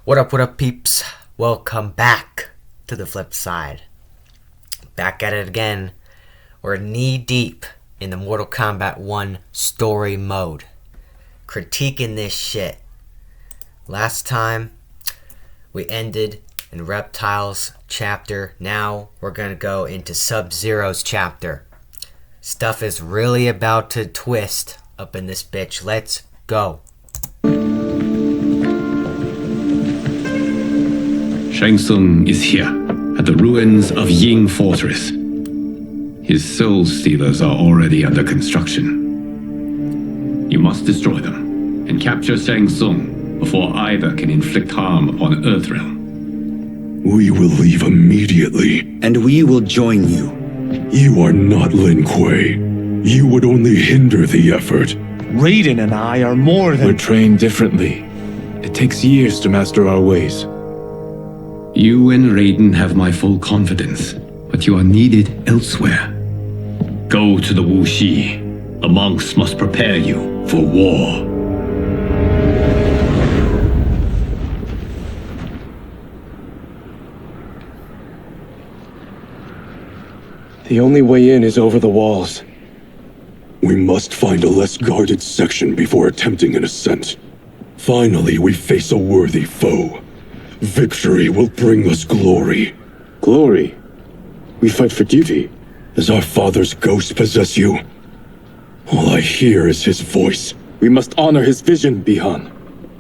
What up, peeps? Welcome back to the flip side. Back at it again. We're knee deep in the Mortal Kombat 1 story mode. Critiquing this shit. Last time, we ended in Reptile's chapter. Now, we're gonna go into Sub-Zero's chapter. Stuff is really about to twist up in this bitch. Let's go. Shang Tsung is here, at the ruins of Ying Fortress. His soul stealers are already under construction. You must destroy them, and capture Shang Tsung before either can inflict harm upon Earthrealm. We will leave immediately. And we will join you. You are not Lin Kuei. You would only hinder the effort. Raiden and I are more than... We're trained differently. It takes years to master our ways. You and Raiden have my full confidence, but you are needed elsewhere. Go to the Wuxi. The monks must prepare you for war. The only way in is over the walls. We must find a less guarded section before attempting an ascent. Finally, we face a worthy foe. Victory will bring us glory. Glory? We fight for duty. Does our father's ghost possess you? All I hear is his voice. We must honor his vision, Bihan.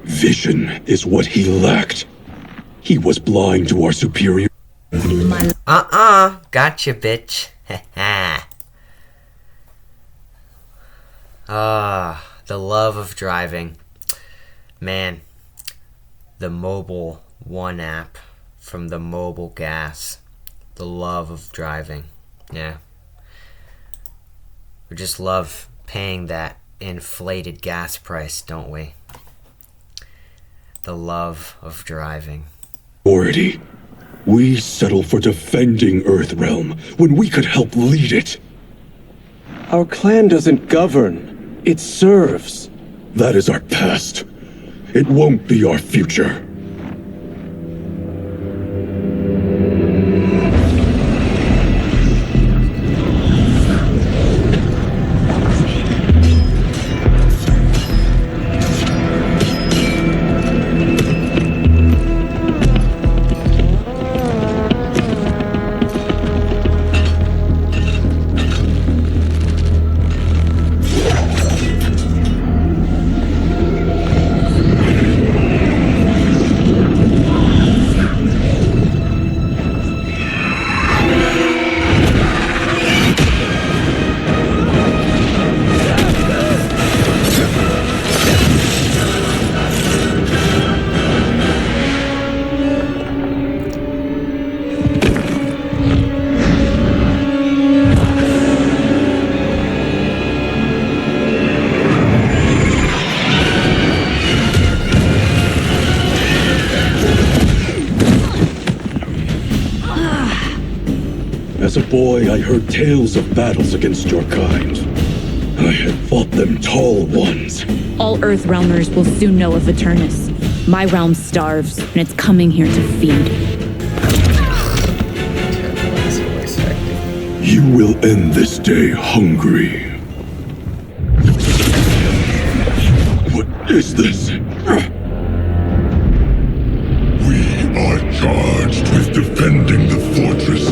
Vision is what he lacked. He was blind to our superior... Gotcha, bitch. The love of driving. Man, the Mobile One app from the Mobile Gas. The love of driving. Yeah. We just love paying that inflated gas price, don't we? The love of driving. Authority. We settle for defending Earthrealm when we could help lead it. Our clan doesn't govern. It serves. That is our past. It won't be our future. As a boy, I heard tales of battles against your kind. I had fought them tall ones. All Earthrealmers will soon know of Eternus. My realm starves, and it's coming here to feed. You will end this day hungry. What is this? We are charged with defending the fortress.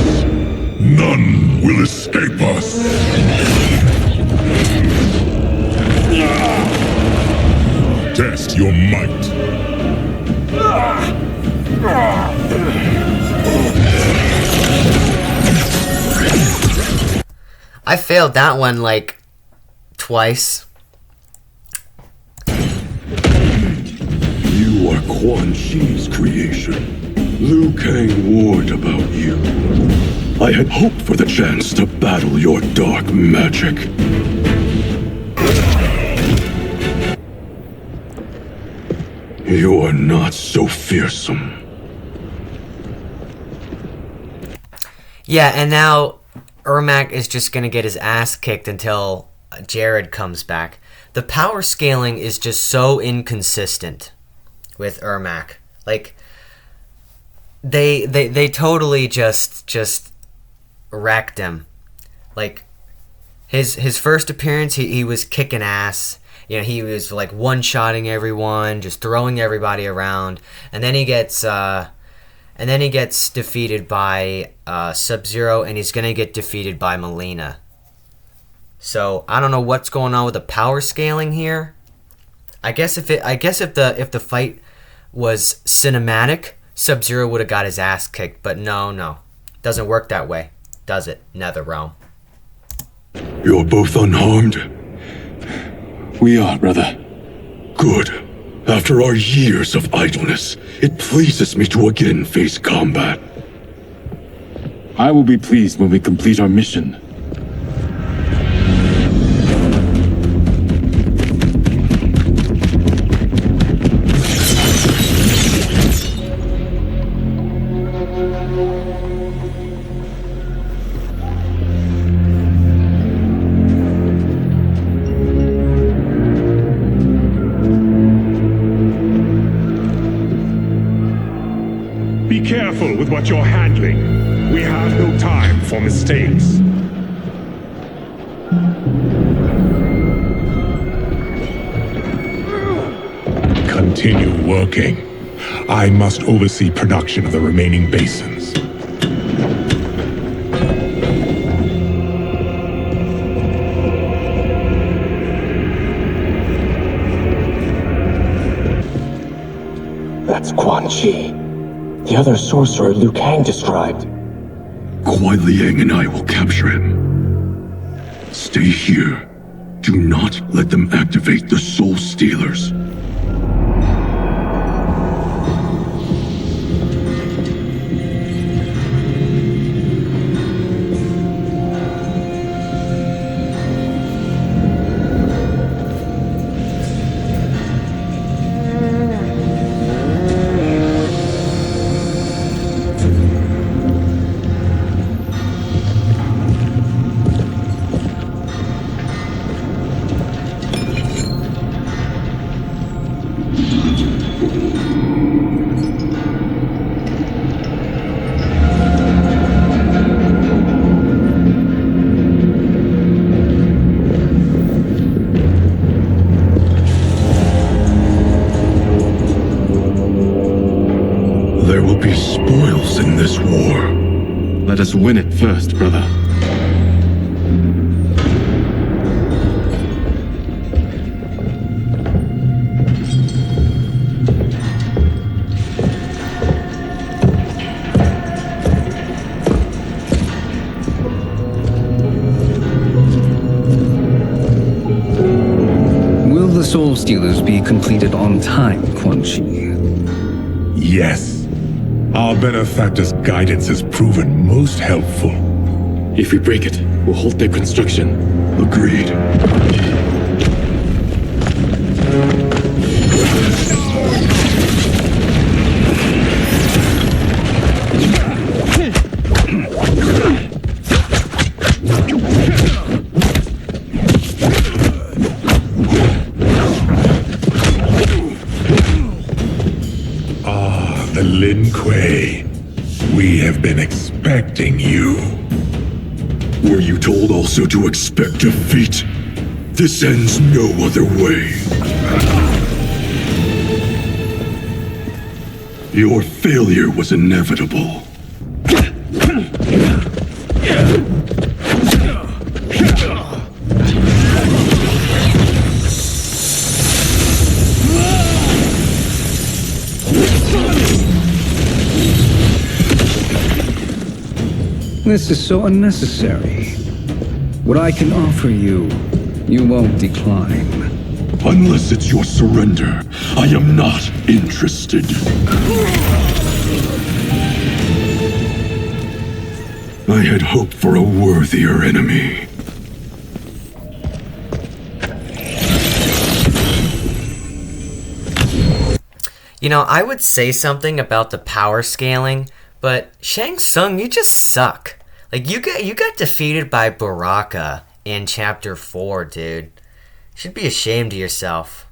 None will escape us. Test your might. I failed that one like twice. You are Quan Chi's creation. Liu Kang warned about you. I had hoped for the chance to battle your dark magic. You are not so fearsome. Yeah, and now Ermac is just gonna get his ass kicked until Jared comes back. The power scaling is just so inconsistent with Ermac. Like, they totally just wrecked him. Like his first appearance, he was kicking ass. You know, he was like one-shotting everyone, just throwing everybody around, and then he gets defeated by Sub-Zero, and he's gonna get defeated by Melina. So I don't know what's going on with the power scaling here. I guess if the fight was cinematic, Sub-Zero would have got his ass kicked, but no, doesn't work that way, does it? NetherRealm. You're both unharmed? We are, brother. Good. After our years of idleness, it pleases me to again face combat. I will be pleased when we complete our mission. Be careful with what you're handling. We have no time for mistakes. Continue working. I must oversee production of the remaining basins. That's Quan Chi. The other sorcerer Liu Kang described. Kuai Liang and I will capture him. Stay here. Do not let them activate the Soul Stealers. There will be spoils in this war. Let us win it first, brother. Will the Soul Stealers be completed on time, Quan Chi? Yes. Our benefactor's guidance has proven most helpful. If we break it, we'll halt their construction. Agreed. The Lin Kuei. We have been expecting you. Were you told also to expect defeat? This ends no other way. Your failure was inevitable. This is so unnecessary. What I can offer you, you won't decline. Unless it's your surrender, I am not interested. I had hoped for a worthier enemy. You know, I would say something about the power scaling, but Shang Tsung, you just suck. Like, you got defeated by Baraka in Chapter 4, dude. You should be ashamed of yourself.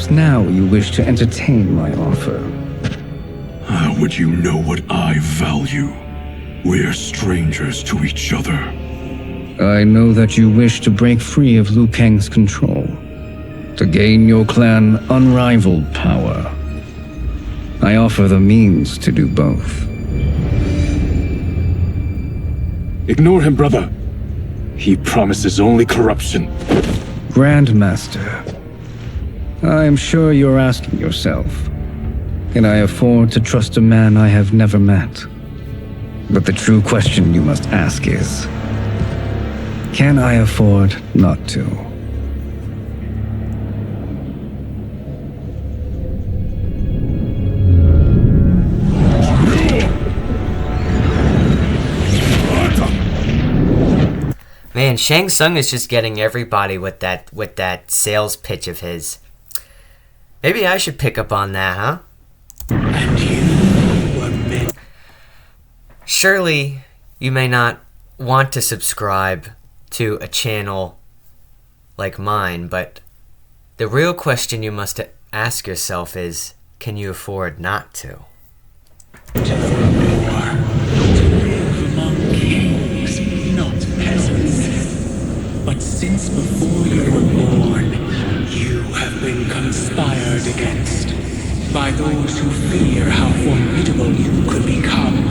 Perhaps now you wish to entertain my offer. How would you know what I value? We're strangers to each other. I know that you wish to break free of Liu Kang's control, to gain your clan unrivaled power. I offer the means to do both. Ignore him, brother. He promises only corruption. Grandmaster, I am sure you're asking yourself, can I afford to trust a man I have never met? But the true question you must ask is, can I afford not to? Man, Shang Tsung is just getting everybody with that sales pitch of his. Maybe I should pick up on that, huh? And you were meant. Surely you may not want to subscribe to a channel like mine, but the real question you must ask yourself is, can you afford not to? To the war, to live among kings, not peasants. But since before you were born, you have been conspired against by those who fear how formidable you could become.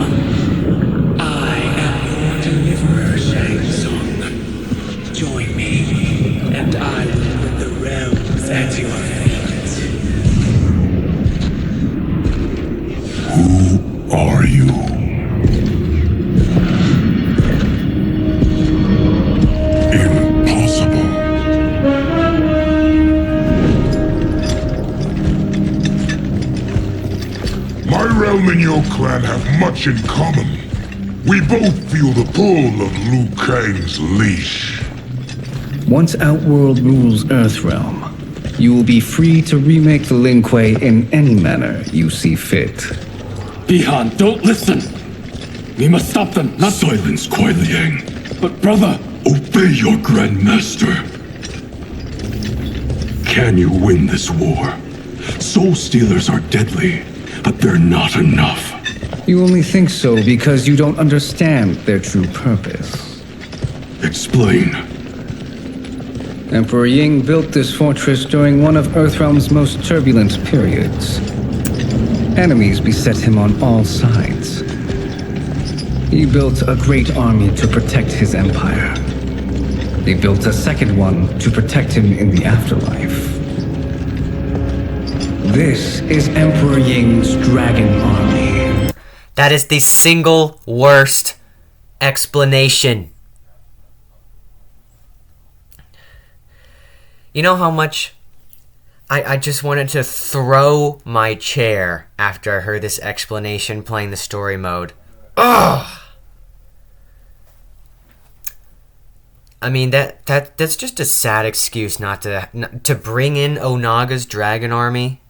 I am your deliverer, Shang Tsung. Join me, and I will put the realms at your feet. Who are you? Impossible. My realm and your clan have much in common. We both feel the pull of Liu Kang's leash. Once Outworld rules Earthrealm, you will be free to remake the Lin Kuei in any manner you see fit. Bihan, don't listen! We must stop them, not Silence, Kuai Liang. But brother! Obey your Grandmaster. Can you win this war? Soul Stealers are deadly, but they're not enough. You only think so because you don't understand their true purpose. Explain. Emperor Ying built this fortress during one of Earthrealm's most turbulent periods. Enemies beset him on all sides. He built a great army to protect his empire. They built a second one to protect him in the afterlife. This is Emperor Ying's Dragon Army. That is the single worst explanation. You know how much I just wanted to throw my chair after I heard this explanation playing the story mode. Ugh! I mean, that's just a sad excuse not to bring in Onaga's dragon army,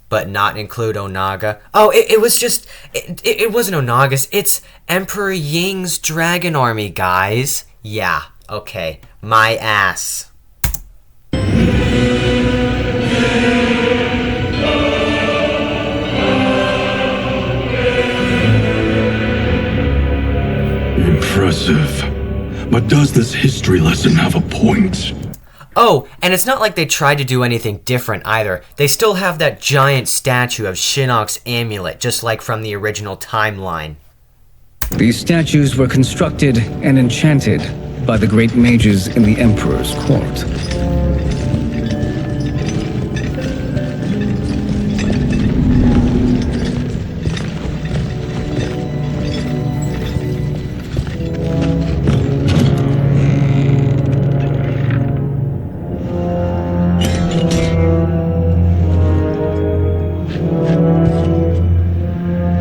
but not include Onaga. Oh, it was just... It wasn't Onaga's. It's Emperor Ying's dragon army, guys. Yeah, okay. My ass. Impressive. But does this history lesson have a point? Oh, and it's not like they tried to do anything different either. They still have that giant statue of Shinnok's amulet, just like from the original timeline. These statues were constructed and enchanted by the great mages in the Emperor's court.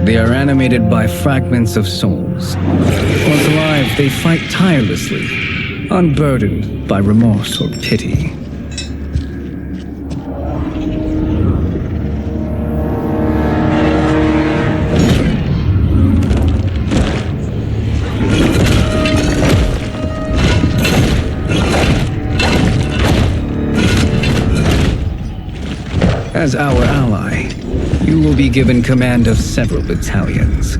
They are animated by fragments of souls. Once alive, they fight tirelessly, unburdened by remorse or pity. As our ally, you will be given command of several battalions.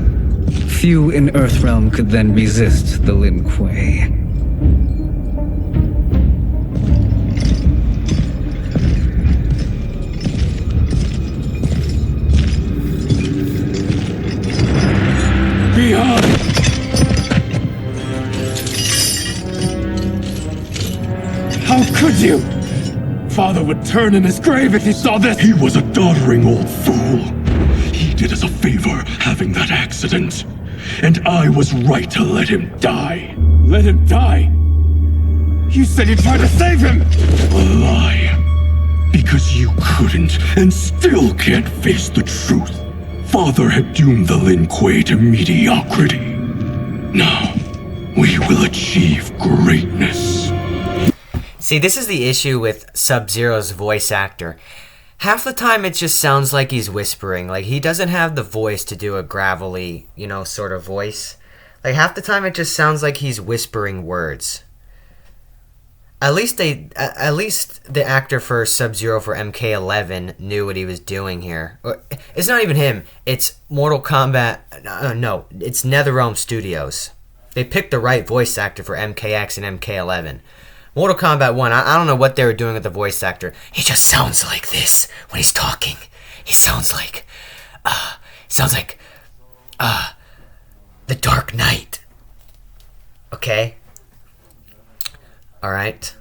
Few in Earthrealm could then resist the Lin Kuei. Behind! How could you? Father would turn in his grave if he saw this! He was a doddering old fool. He did us a favor having that accident. And I was right to let him die. Let him die? You said you tried to save him! A lie. Because you couldn't and still can't face the truth. Father had doomed the Lin Kuei to mediocrity. Now, we will achieve greatness. See, this is the issue with Sub-Zero's voice actor. Half the time it just sounds like he's whispering. Like, he doesn't have the voice to do a gravelly, sort of voice. Like, half the time it just sounds like he's whispering words. At least the actor for Sub-Zero for MK11 knew what he was doing here. It's not even him. It's Mortal Kombat. No, it's NetherRealm Studios. They picked the right voice actor for MKX and MK11. Mortal Kombat 1, I don't know what they were doing with the voice actor. He just sounds like this when he's talking. He sounds like the Dark Knight. Okay? Alright.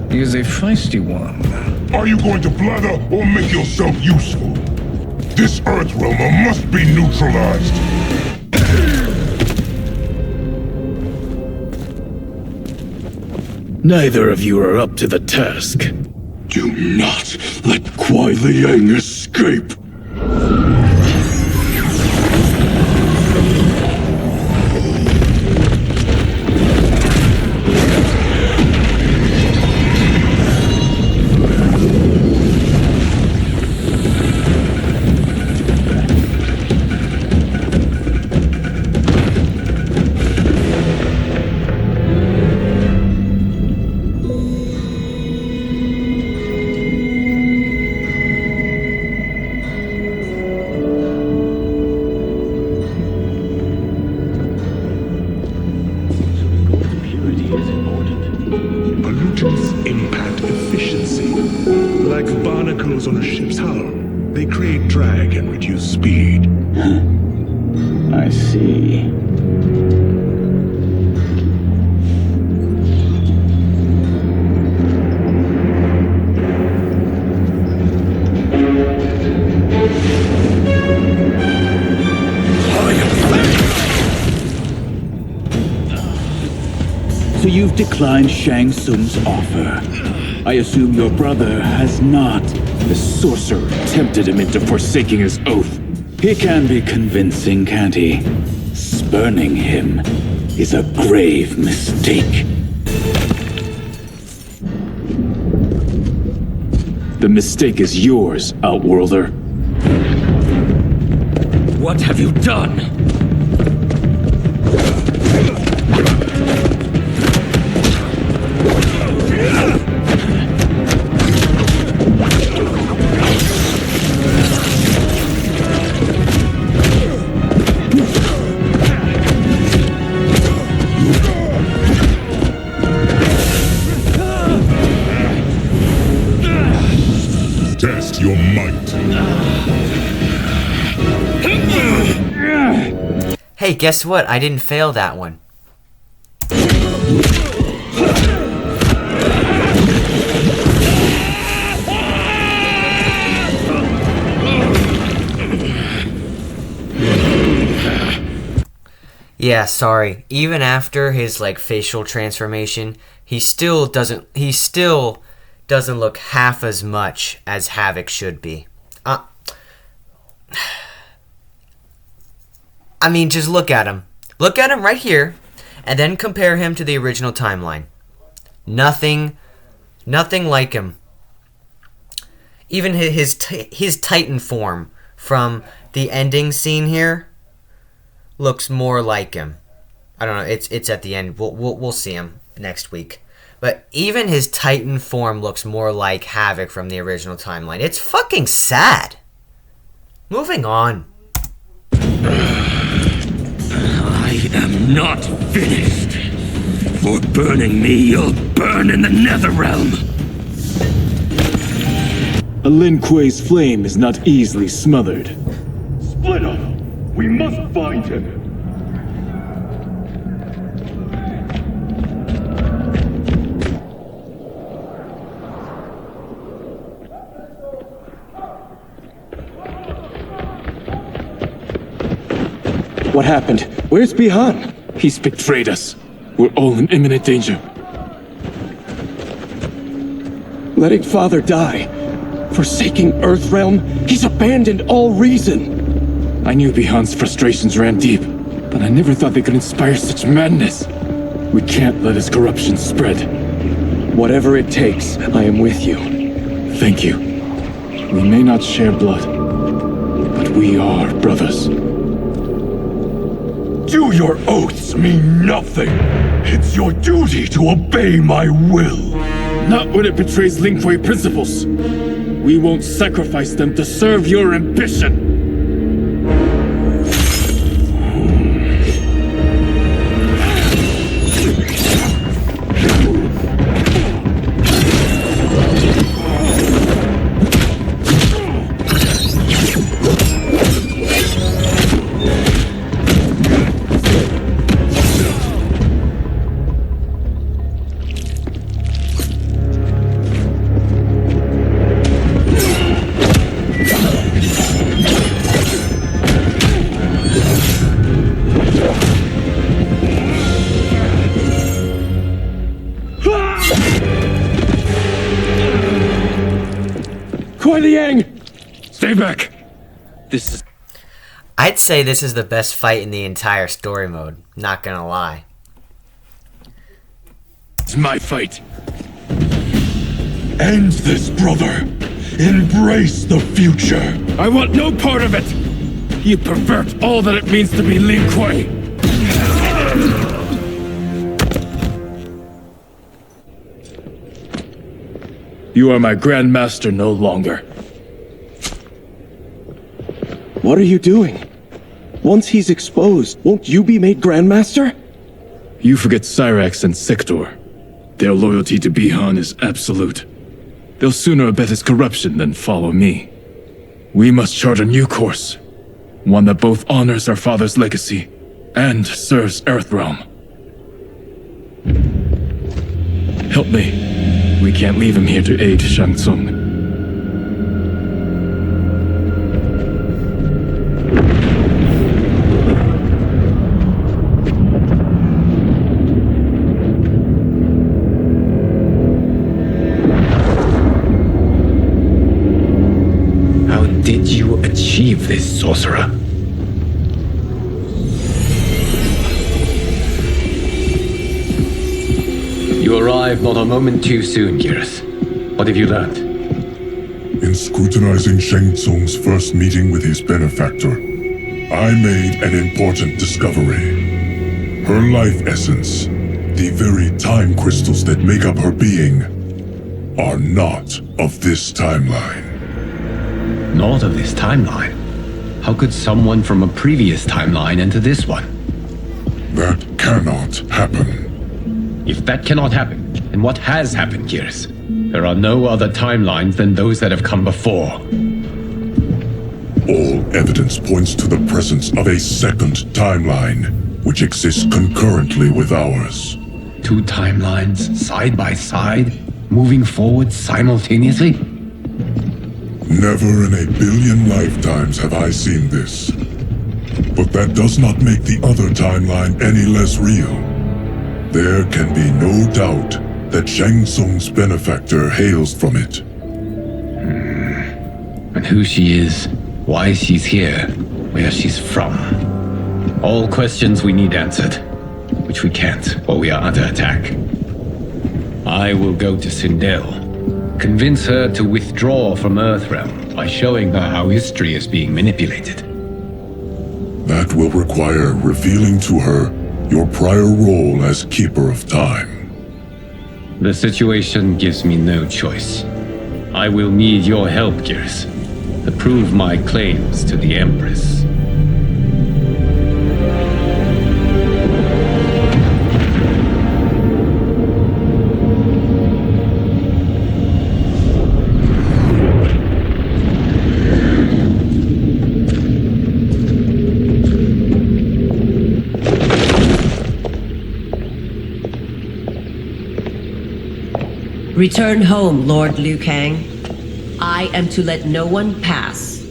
He is a feisty one. Are you going to blather or make yourself useful? This Earthrealmer must be neutralized. Neither of you are up to the task. Do not let Kuai Liang escape! Pollutants impact efficiency. Like barnacles on a ship's hull, they create drag and reduce speed. I see. So you've declined Shang Tsung's offer. I assume your brother has not. The sorcerer tempted him into forsaking his oath. He can be convincing, can't he? Spurning him is a grave mistake. The mistake is yours, Outworlder. What have you done? Test your might. Hey, guess what? I didn't fail that one. Yeah, sorry. Even after his like facial transformation, he still doesn't look half as much as Havoc should be. I mean, just look at him. Look at him right here, and then compare him to the original timeline. Nothing like him. Even his Titan form from the ending scene here looks more like him. I don't know. It's at the end. We'll see him next week. But even his Titan form looks more like Havoc from the original timeline. It's fucking sad. Moving on. I am not finished. For burning me, you'll burn in the Netherrealm. A Lin Kuei's flame is not easily smothered. Split up! We must find him! What happened? Where's Bihan? He's betrayed us. We're all in imminent danger. Letting Father die. Forsaking Earthrealm. He's abandoned all reason. I knew Bihan's frustrations ran deep, but I never thought they could inspire such madness. We can't let his corruption spread. Whatever it takes, I am with you. Thank you. We may not share blood, but we are brothers. Do your oaths mean nothing? It's your duty to obey my will. Not when it betrays Lin Kuei principles. We won't sacrifice them to serve your ambition. Stay back! I'd say this is the best fight in the entire story mode. Not gonna lie. It's my fight. End this, brother. Embrace the future. I want no part of it! You pervert all that it means to be Lin Kuei! You are my Grand Master no longer. What are you doing? Once he's exposed, won't you be made Grandmaster? You forget Cyrax and Sector. Their loyalty to Bihan is absolute. They'll sooner abet his corruption than follow me. We must chart a new course. One that both honors our father's legacy and serves Earthrealm. Help me. We can't leave him here to aid Shang Tsung. Did you achieve this, sorcerer? You arrived not a moment too soon, Geras. What have you learned? In scrutinizing Shang Tsung's first meeting with his benefactor, I made an important discovery. Her life essence, the very time crystals that make up her being, are not of this timeline. Not of this timeline? How could someone from a previous timeline enter this one? That cannot happen. If that cannot happen, then what has happened, Geras? There are no other timelines than those that have come before. All evidence points to the presence of a second timeline, which exists concurrently with ours. Two timelines, side by side, moving forward simultaneously? Never in a billion lifetimes have I seen this. But that does not make the other timeline any less real. There can be no doubt that Shang Tsung's benefactor hails from it. And who she is, why she's here, where she's from. All questions we need answered, which we can't, or we are under attack. I will go to Sindel, convince her to withdraw from Earthrealm by showing her how history is being manipulated. That will require revealing to her your prior role as Keeper of Time. The situation gives me no choice. I will need your help, Gears, to prove my claims to the Empress. Return home, Lord Liu Kang. I am to let no one pass.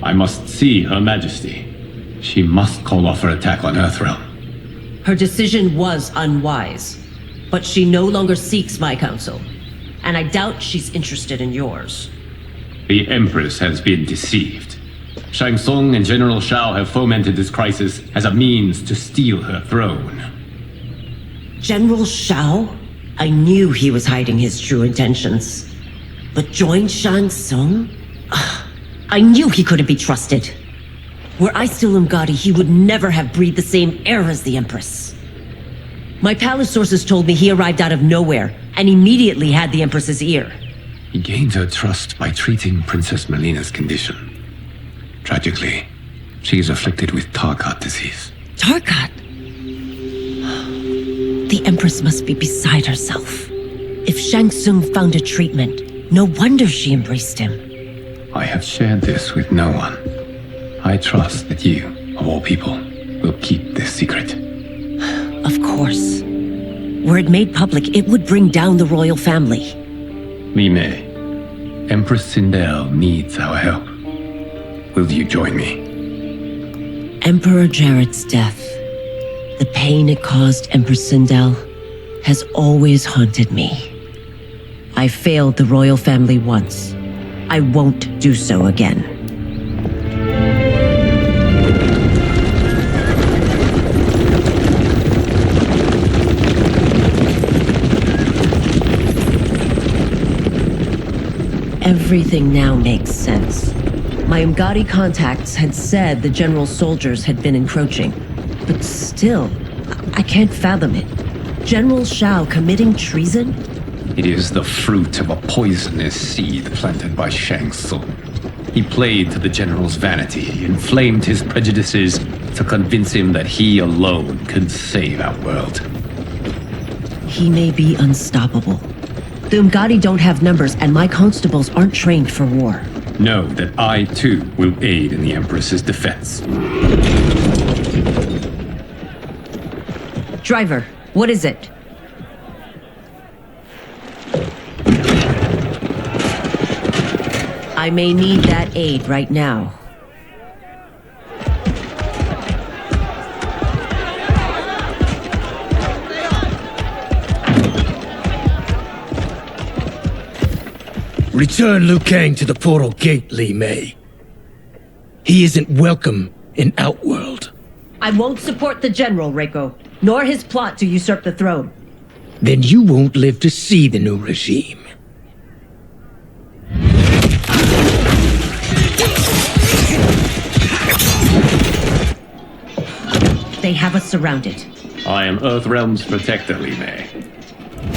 I must see Her Majesty. She must call off her attack on Earthrealm. Her decision was unwise, but she no longer seeks my counsel, and I doubt she's interested in yours. The Empress has been deceived. Shang Tsung and General Shao have fomented this crisis as a means to steal her throne. General Shao? I knew he was hiding his true intentions. But join Shang Tsung? I knew he couldn't be trusted. Were I still Umgadi, he would never have breathed the same air as the Empress. My palace sources told me he arrived out of nowhere, and immediately had the Empress's ear. He gained her trust by treating Princess Melina's condition. Tragically, she is afflicted with Tarkat disease. Tarkat? The Empress must be beside herself. If Shang Tsung found a treatment, no wonder she embraced him. I have shared this with no one. I trust that you, of all people, will keep this secret. Of course. Were it made public, it would bring down the royal family. Li Mei, Empress Sindel needs our help. Will you join me? Emperor Jarrett's death, the pain it caused Empress Sindel, has always haunted me. I failed the royal family once. I won't do so again. Everything now makes sense. My Umgadi contacts had said the general's soldiers had been encroaching, but still, I can't fathom it. General Shao committing treason? It is the fruit of a poisonous seed planted by Shang Tsung. He played to the general's vanity, inflamed his prejudices to convince him that he alone could save our world. He may be unstoppable. The Umgadi don't have numbers, and my constables aren't trained for war. Know that I, too, will aid in the Empress's defense. Driver, what is it? I may need that aid right now. Return Liu Kang to the portal gate, Li Mei. He isn't welcome in Outworld. I won't support the general, Reiko, nor his plot to usurp the throne. Then you won't live to see the new regime. They have us surrounded. I am Earthrealm's protector, Li Mei.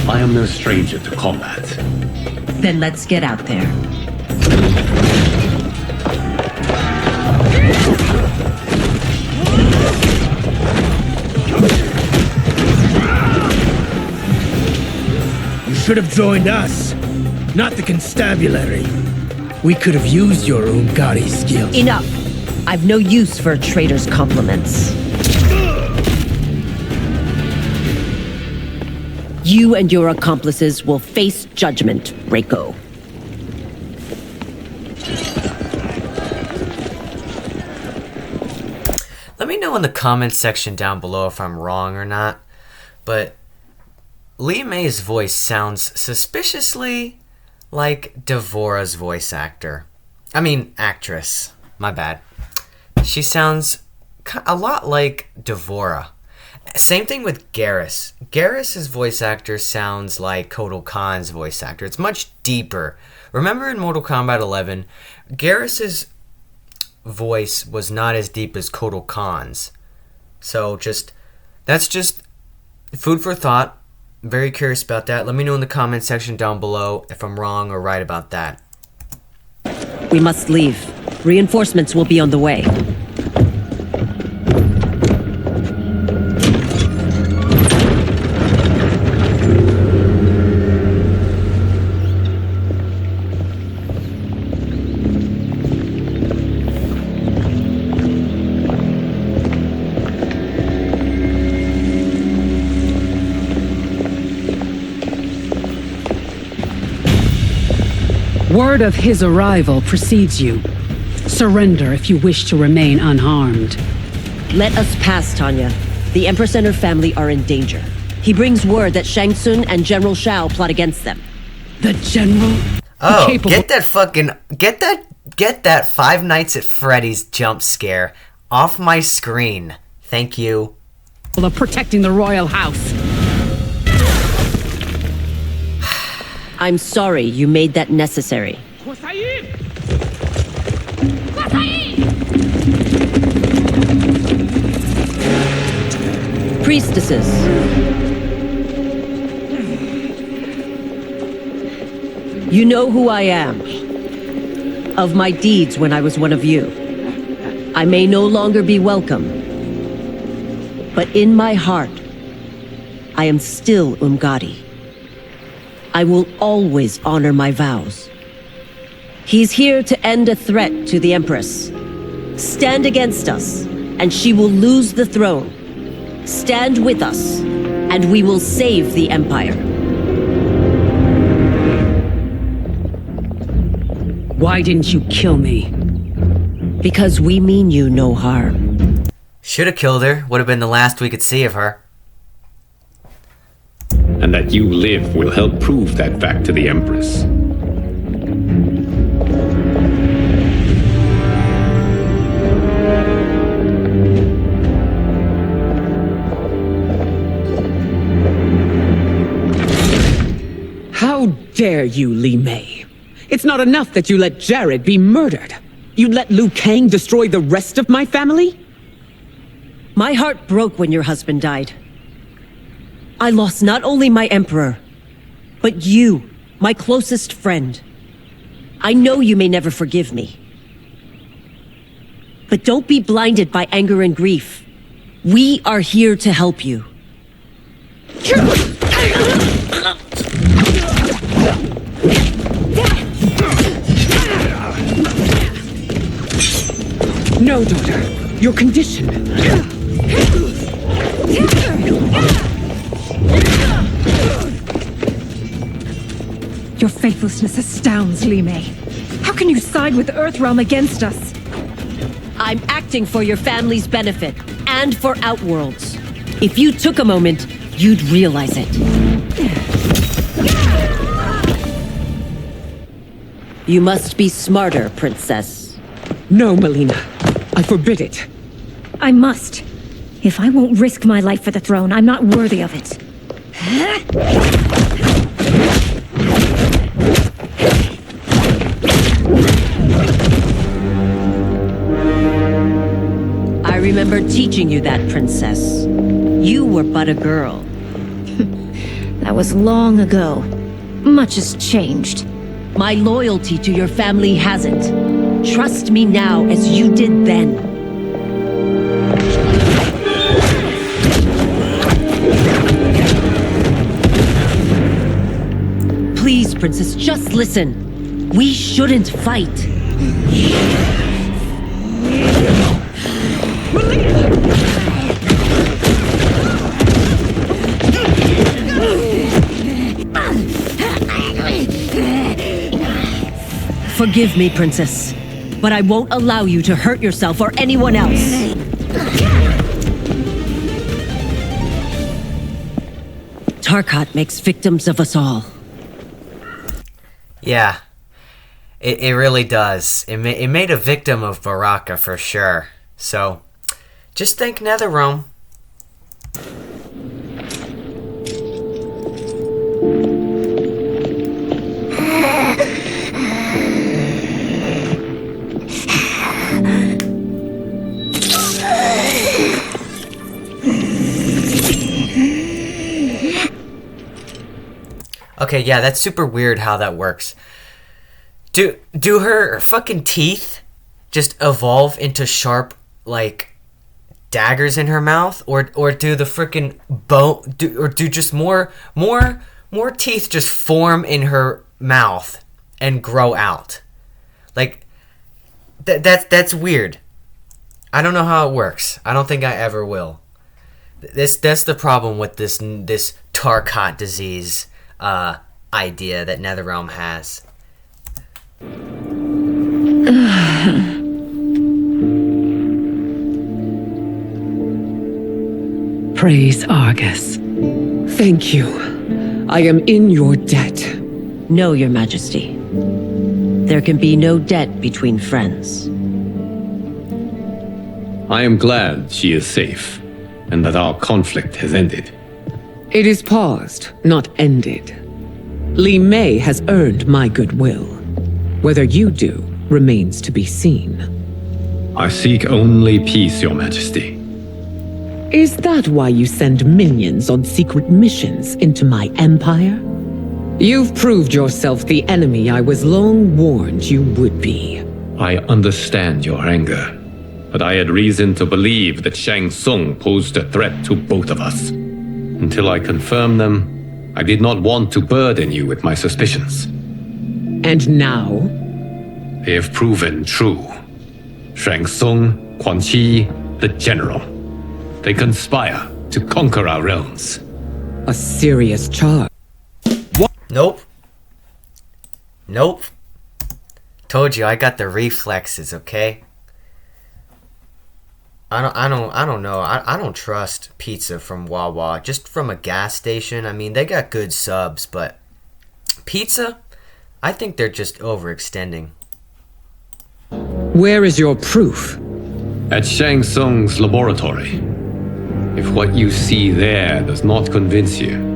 I am no stranger to combat. Then let's get out there. You should have joined us, not the constabulary. We could have used your Umgadi skills. Enough! I've no use for a traitor's compliments. You and your accomplices will face judgment, Reiko. Let me know in the comments section down below if I'm wrong or not. But Lee May's voice sounds suspiciously like Devora's voice actor. I mean, actress. My bad. She sounds a lot like Devora. Same thing with Garrus. Garrus's voice actor sounds like Kotal Kahn's voice actor. It's much deeper. Remember in Mortal Kombat 11, Garrus's voice was not as deep as Kotal Kahn's. So that's just food for thought. I'm very curious about that. Let me know in the comment section down below if I'm wrong or right about that. We must leave. Reinforcements will be on the way. Word of his arrival precedes you. Surrender if you wish to remain unharmed. Let us pass, Tanya. The Empress and her family are in danger. He brings word that Shang Tsung and General Shao plot against them. The General? Oh, get that Five Nights at Freddy's jump scare off my screen. Thank you. Of protecting the royal house. I'm sorry you made that necessary. Priestesses. You know who I am. Of my deeds when I was one of you. I may no longer be welcome. But in my heart, I am still Umgadi. I will always honor my vows. He's here to end a threat to the Empress. Stand against us, and she will lose the throne. Stand with us, and we will save the Empire. Why didn't you kill me? Because we mean you no harm. Should have killed her. Would have been the last we could see of her. And that you live will help prove that fact to the Empress. How dare you, Li Mei? It's not enough that you let Jared be murdered. You'd let Liu Kang destroy the rest of my family? My heart broke when your husband died. I lost not only my emperor, but you, my closest friend. I know you may never forgive me. But don't be blinded by anger and grief. We are here to help you. No, daughter. Your condition. Your faithlessness astounds, Li Mei. How can you side with Earthrealm against us? I'm acting for your family's benefit, and for Outworld's. If you took a moment, you'd realize it. You must be smarter, Princess. No, Melina. I forbid it. I must. If I won't risk my life for the throne, I'm not worthy of it. I remember teaching you that, Princess. You were but a girl. That was long ago. Much has changed. My loyalty to your family hasn't. Trust me now as you did then. Please, Princess, just listen. We shouldn't fight. Forgive me, Princess, but I won't allow you to hurt yourself or anyone else. Tarkat makes victims of us all. Yeah, it really does. It made a victim of Baraka for sure. So, just think NetherRealm. Okay, yeah, that's super weird how that works. Do her fucking teeth just evolve into sharp, like, daggers in her mouth, or do the freaking bone, do just more teeth just form in her mouth and grow out? Like, that's weird. I don't know how it works. I don't think I ever will. That's the problem with this Tarkat disease idea that NetherRealm has. Praise Argus. Thank you. I am in your debt. No, Your Majesty. There can be no debt between friends. I am glad she is safe, and that our conflict has ended. It is paused, not ended. Li Mei has earned my goodwill. Whether you do remains to be seen. I seek only peace, Your Majesty. Is that why you send minions on secret missions into my empire? You've proved yourself the enemy I was long warned you would be. I understand your anger, but I had reason to believe that Shang Tsung posed a threat to both of us. Until I confirmed them, I did not want to burden you with my suspicions. And now? They have proven true. Shang Tsung, Quan Chi, the General. They conspire to conquer our realms. A serious charge. What? Nope. Told you I got the reflexes, okay? I don't know. I don't trust pizza from Wawa. Just from a gas station. I mean, they got good subs, but pizza? I think they're just overextending. Where is your proof? At Shang Tsung's laboratory. If what you see there does not convince you,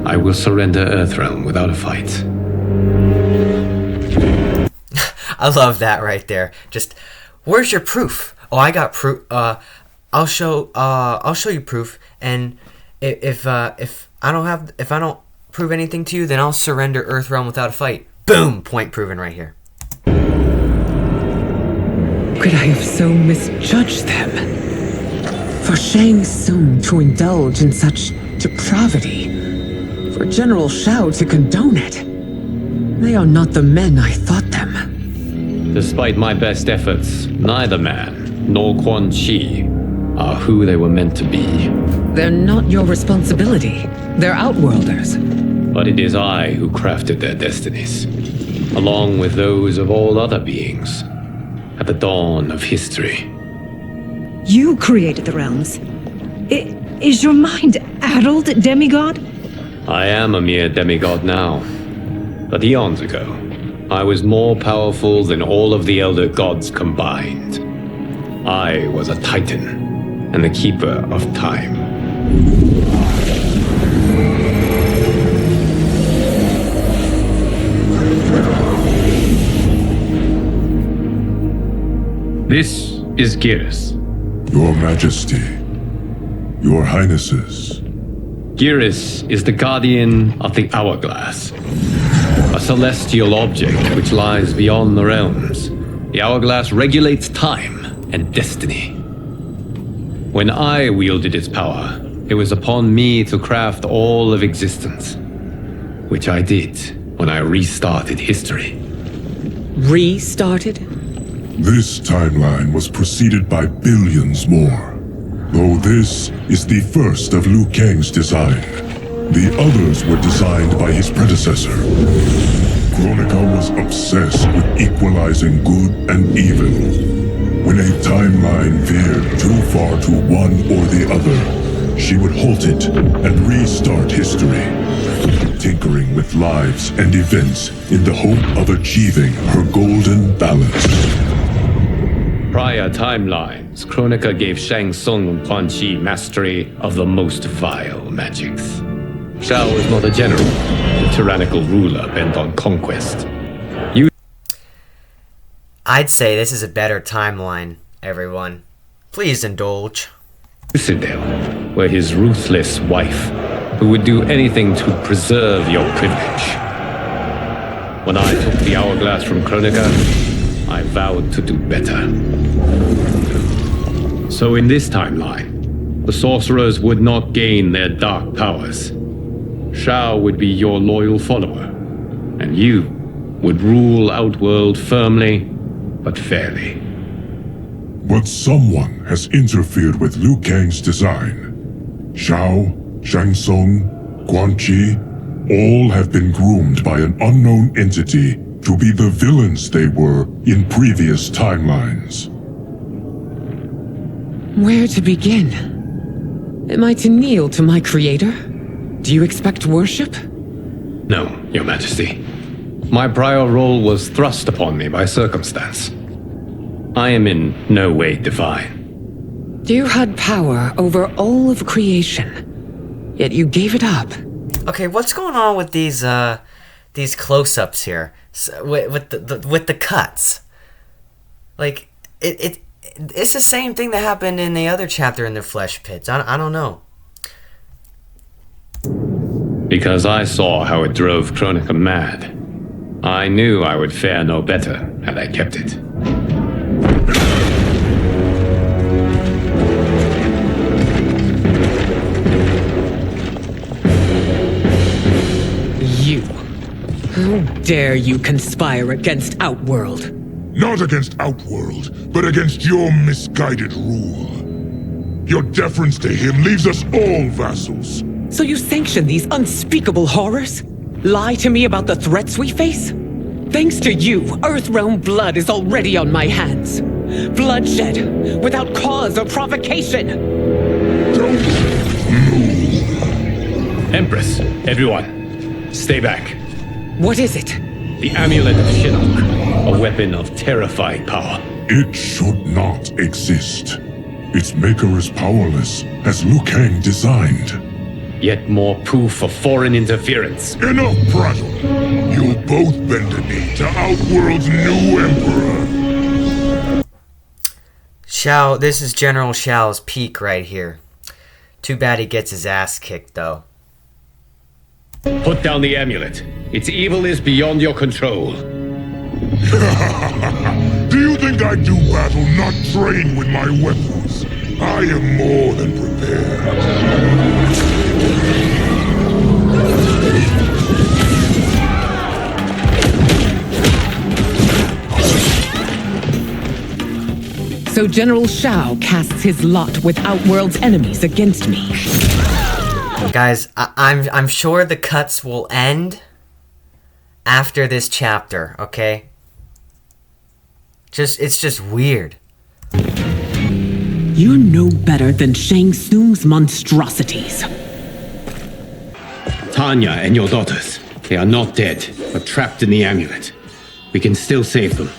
I will surrender Earthrealm without a fight. I love that right there. Just, where's your proof? Oh, I got proof. I'll show you proof. And if I don't prove anything to you, then I'll surrender Earthrealm without a fight. Boom! Point proven right here. Could I have so misjudged them? For Shang Tsung to indulge in such depravity, for General Shao to condone it, they are not the men I thought them. Despite my best efforts, neither man nor Quan Chi are who they were meant to be. They're not your responsibility. They're Outworlders. But it is I who crafted their destinies, along with those of all other beings, at the dawn of history. You created the realms. Is your mind addled, demigod? I am a mere demigod now. But eons ago, I was more powerful than all of the Elder Gods combined. I was a Titan, and the Keeper of Time. This is Geras. Your Majesty, Your Highnesses. Geras is the guardian of the Hourglass, a celestial object which lies beyond the realms. The Hourglass regulates time and destiny. When I wielded its power, it was upon me to craft all of existence, which I did when I restarted history. Restarted? This timeline was preceded by billions more. Though this is the first of Liu Kang's design, the others were designed by his predecessor. Kronika was obsessed with equalizing good and evil. When a timeline veered too far to one or the other, she would halt it and restart history, tinkering with lives and events in the hope of achieving her golden balance. Prior timelines, Kronika gave Shang Tsung and Quan Chi mastery of the most vile magics. Shao is not a general, a tyrannical ruler bent on conquest. I'd say this is a better timeline, everyone. Please indulge. Lucidale were his ruthless wife, who would do anything to preserve your privilege. When I took the hourglass from Kronika, I vowed to do better. So in this timeline, the sorcerers would not gain their dark powers. Shao would be your loyal follower, and you would rule Outworld firmly but fairly. But someone has interfered with Liu Kang's design. Shao, Shang Tsung, Quan Chi, all have been groomed by an unknown entity to be the villains they were in previous timelines. Where to begin? Am I to kneel to my creator? Do you expect worship? No, Your Majesty. My prior role was thrust upon me by circumstance. I am in no way divine. You had power over all of creation, yet you gave it up. Okay, what's going on with these close-ups here? So, with the cuts? Like, it's the same thing that happened in the other chapter in the Flesh Pits. I don't know. Because I saw how it drove Kronika mad. I knew I would fare no better had I kept it. You. How dare you conspire against Outworld? Not against Outworld, but against your misguided rule. Your deference to him leaves us all vassals. So you sanction these unspeakable horrors? Lie to me about the threats we face? Thanks to you, Earthrealm blood is already on my hands. Bloodshed, without cause or provocation. Don't move. Empress, everyone, stay back. What is it? The Amulet of Shinnok, a weapon of terrifying power. It should not exist. Its maker is powerless, as Liu Kang designed. Yet more proof of foreign interference. Enough prattle! You'll both bend a knee to Outworld's new emperor. Shao, this is General Shao's peak right here. Too bad he gets his ass kicked, though. Put down the amulet. Its evil is beyond your control. Do you think I do battle not trained with my weapons? I am more than prepared. So General Shao casts his lot with Outworld's enemies against me. Guys, I'm sure the cuts will end after this chapter, okay? It's just weird. You're no better than Shang Tsung's monstrosities. Tanya and your daughters, they are not dead, but trapped in the amulet. We can still save them.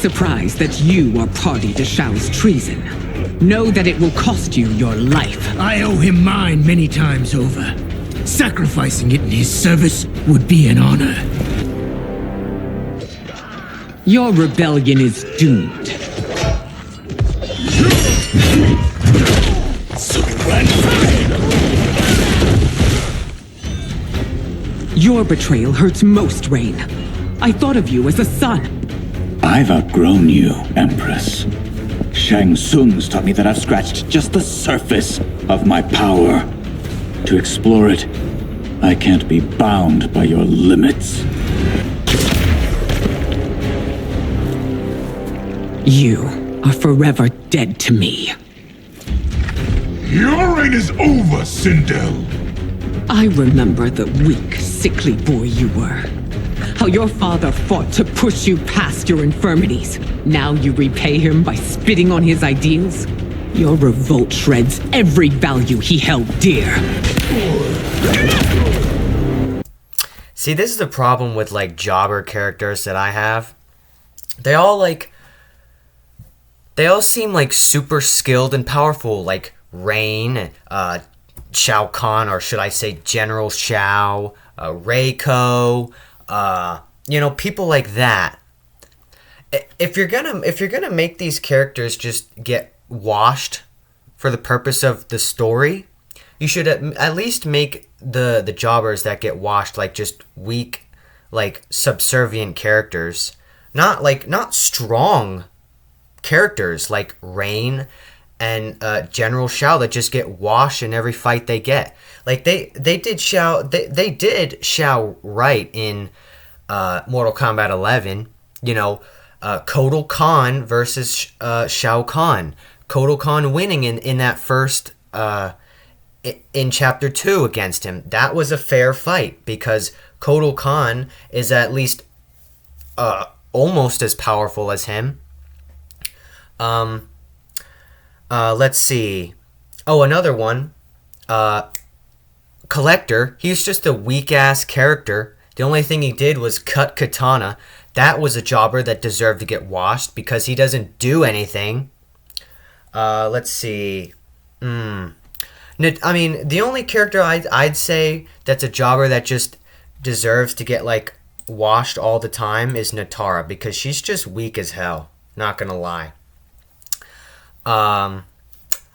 Surprised that you are party to Shao's treason. Know that it will cost you your life. I owe him mine many times over. Sacrificing it in his service would be an honor. Your rebellion is doomed. Your betrayal hurts most, Rain. I thought of you as a son. I've outgrown you, Empress. Shang Tsung's taught me that I've scratched just the surface of my power. To explore it, I can't be bound by your limits. You are forever dead to me. Your reign is over, Sindel. I remember the weak, sickly boy you were. How your father fought to push you past your infirmities. Now you repay him by spitting on his ideals? Your revolt shreds every value he held dear. See, this is the problem with, like, jobber characters that I have. They all seem, like, super skilled and powerful, like Rain, Shao Kahn, or should I say General Shao, Reiko, people like that. If you're gonna make these characters just get washed for the purpose of the story, you should at least make the jobbers that get washed like just weak, like subservient characters, not strong characters like Rain and General Shao that just get washed in every fight they get. Like they did Shao right in Mortal Kombat 11. Kotal Khan versus Shao Kahn. Kotal Khan winning in that first in chapter 2 against him. That was a fair fight because Kotal Khan is at least almost as powerful as him. Let's see. Oh, another one. Collector. He's just a weak-ass character. The only thing he did was cut Katana. That was a jobber that deserved to get washed because he doesn't do anything. Let's see. I mean, the only character I'd say that's a jobber that just deserves to get, like, washed all the time is Natara because she's just weak as hell. Not gonna lie. Again,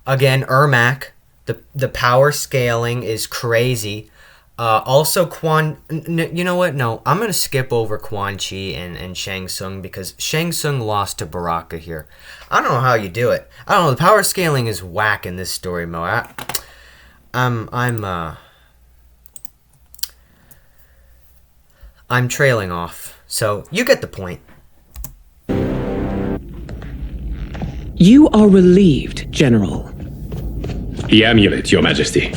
Ermac, the power scaling is crazy. Also, you know what? No, I'm going to skip over Quan Chi and Shang Tsung because Shang Tsung lost to Baraka here. I don't know how you do it. I don't know. The power scaling is whack in this story mode. I'm trailing off. So, you get the point. You are relieved, General. The amulet, Your Majesty.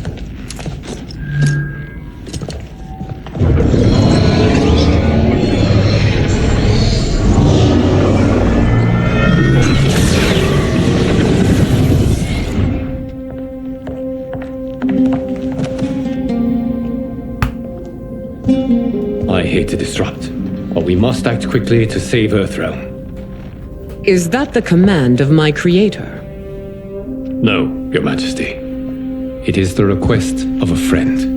I hate to disrupt, but we must act quickly to save Earthrealm. Is that the command of my creator? No, Your Majesty. It is the request of a friend.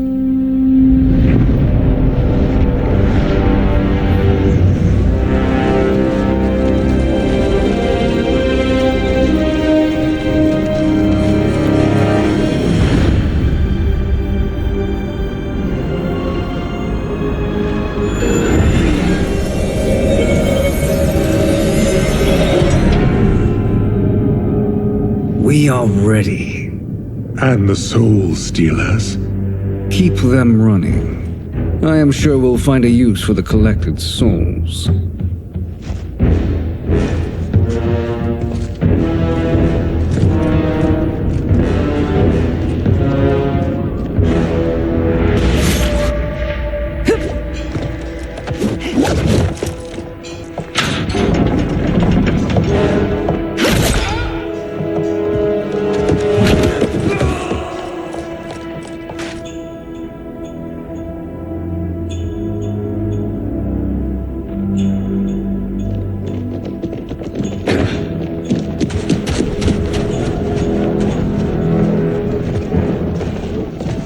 We are ready. And the Soul Stealers? Keep them running. I am sure we'll find a use for the collected souls.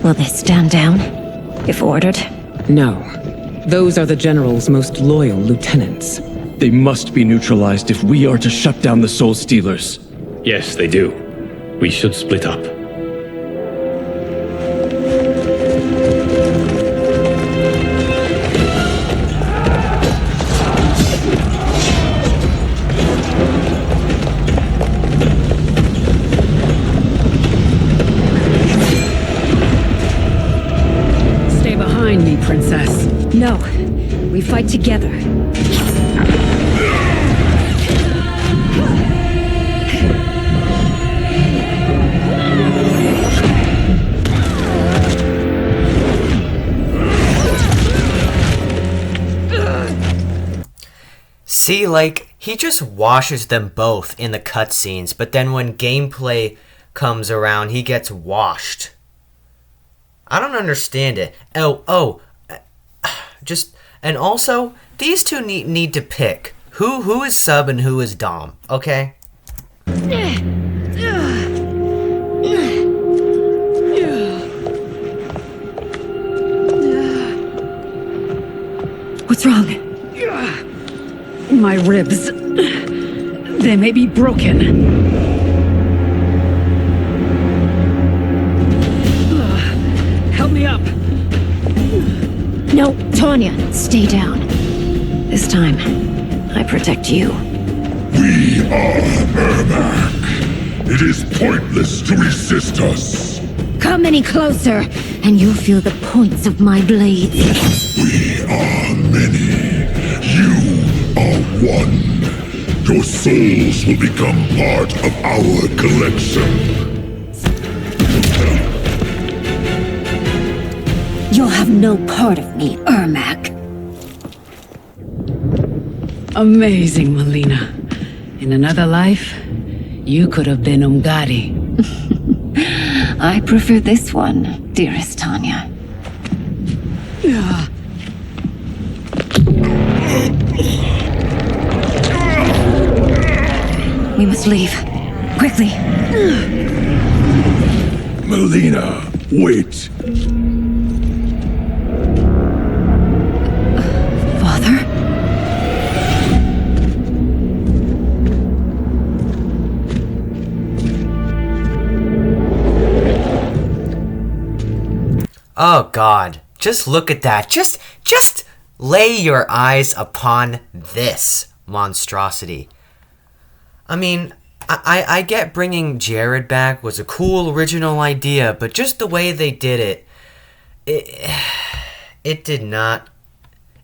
Will they stand down, if ordered? No. Those are the General's most loyal lieutenants. They must be neutralized if we are to shut down the Soul Stealers. Yes, they do. We should split up. No, we fight together. See, like, he just washes them both in the cutscenes, but then when gameplay comes around, he gets washed. I don't understand it. And also, these two need to pick who is sub and who is dom, okay? What's wrong? My ribs. They may be broken. Help me up. No, Tanya, stay down. This time, I protect you. We are Ermac. It is pointless to resist us. Come any closer, and you'll feel the points of my blades. We are many. You are one. Your souls will become part of our collection. You'll have no part of me, Ermac. Amazing, Melina. In another life, you could have been Umgadi. I prefer this one, dearest Tanya. We must leave. Quickly. Melina, wait. Father? Oh God, just look at that. Just lay your eyes upon this monstrosity. I mean, I get bringing Jared back was a cool original idea, but just the way they did it did not.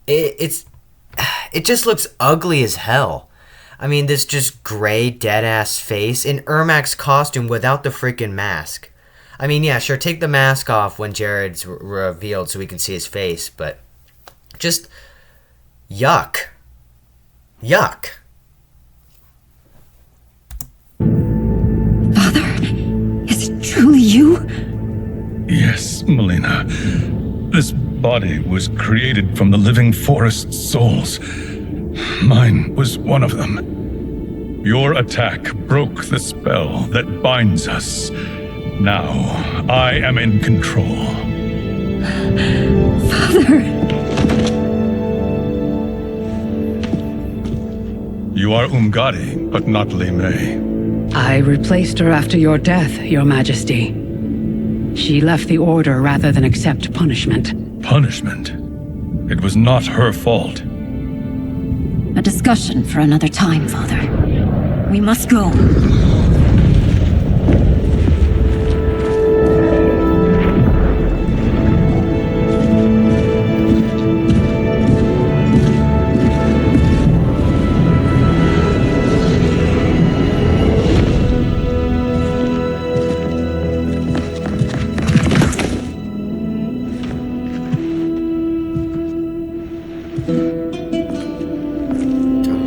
It just looks ugly as hell. I mean, this just gray dead ass face in Ermac's costume without the freaking mask. I mean, yeah, sure, take the mask off when Jared's revealed so we can see his face, but just yuck. Yuck. Father, is it truly you? Yes, Melina. This body was created from the living forest's souls. Mine was one of them. Your attack broke the spell that binds us. Now, I am in control. Father! You are Umgadi, but not Li Mei. I replaced her after your death, Your Majesty. She left the Order rather than accept punishment. Punishment? It was not her fault. A discussion for another time, Father. We must go.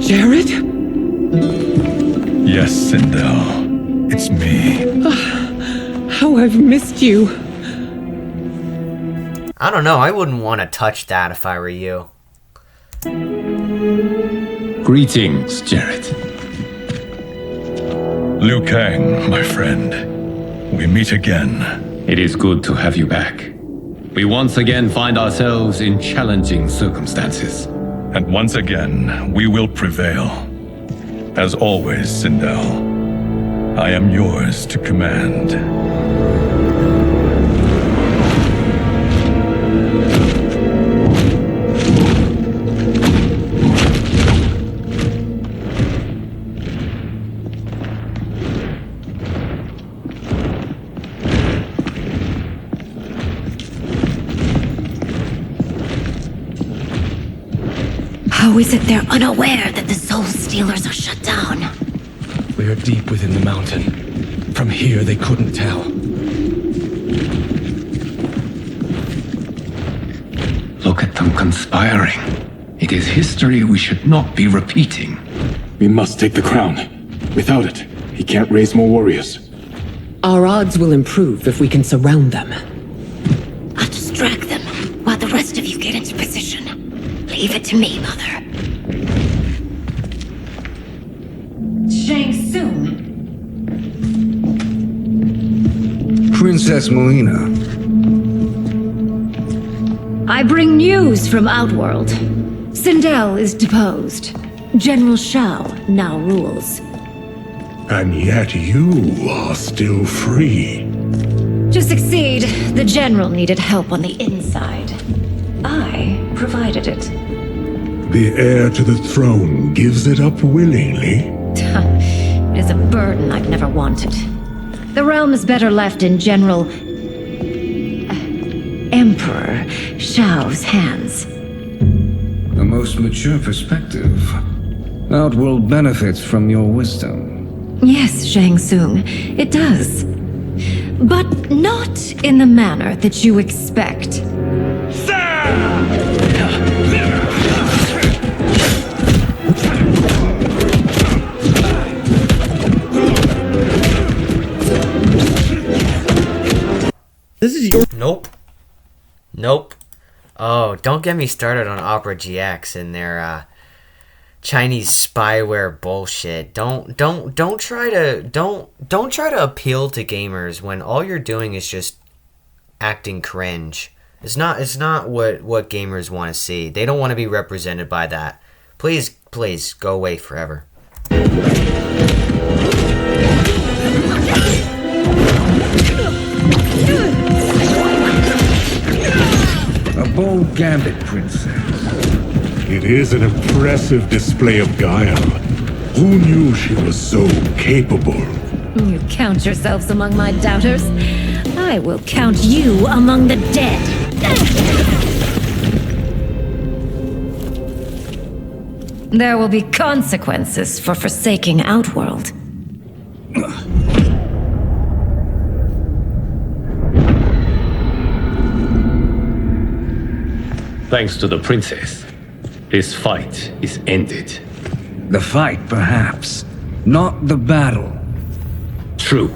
Jared? Yes, Sindel. It's me. How I've missed you. I don't know, I wouldn't want to touch that if I were you. Greetings, Jared. Liu Kang, my friend. We meet again. It is good to have you back. We once again find ourselves in challenging circumstances. And once again, we will prevail. As always, Sindel, I am yours to command. How is it they're unaware that the Soul Stealers are shut down? We are deep within the mountain. From here, they couldn't tell. Look at them conspiring. It is history we should not be repeating. We must take the crown. Without it, he can't raise more warriors. Our odds will improve if we can surround them. I'll distract them while the rest of you get into position. Leave it to me, Mother. Shang Tsung. Princess Melina. I bring news from Outworld. Sindel is deposed. General Shao now rules. And yet you are still free. To succeed, The General needed help on the inside. I provided it. The heir to the throne gives it up willingly. It is a burden I've never wanted. the realm is better left in General... Emperor Shao's hands. A most mature perspective. Outworld benefits from your wisdom. Yes, Shang Tsung, it does. But not in the manner that you expect. This is your... Nope. Oh, don't get me started on Opera GX and their Chinese spyware bullshit. Don't try to appeal to gamers when all you're doing is just acting cringe. It's not what gamers want to see. They don't want to be represented by that. Please go away forever. A bold gambit, Princess. It is an impressive display of guile. Who knew she was so capable? You count yourselves among my doubters. I will count you among the dead. There will be consequences for forsaking Outworld. Thanks to the princess, this fight is ended. The fight, perhaps. Not the battle. True.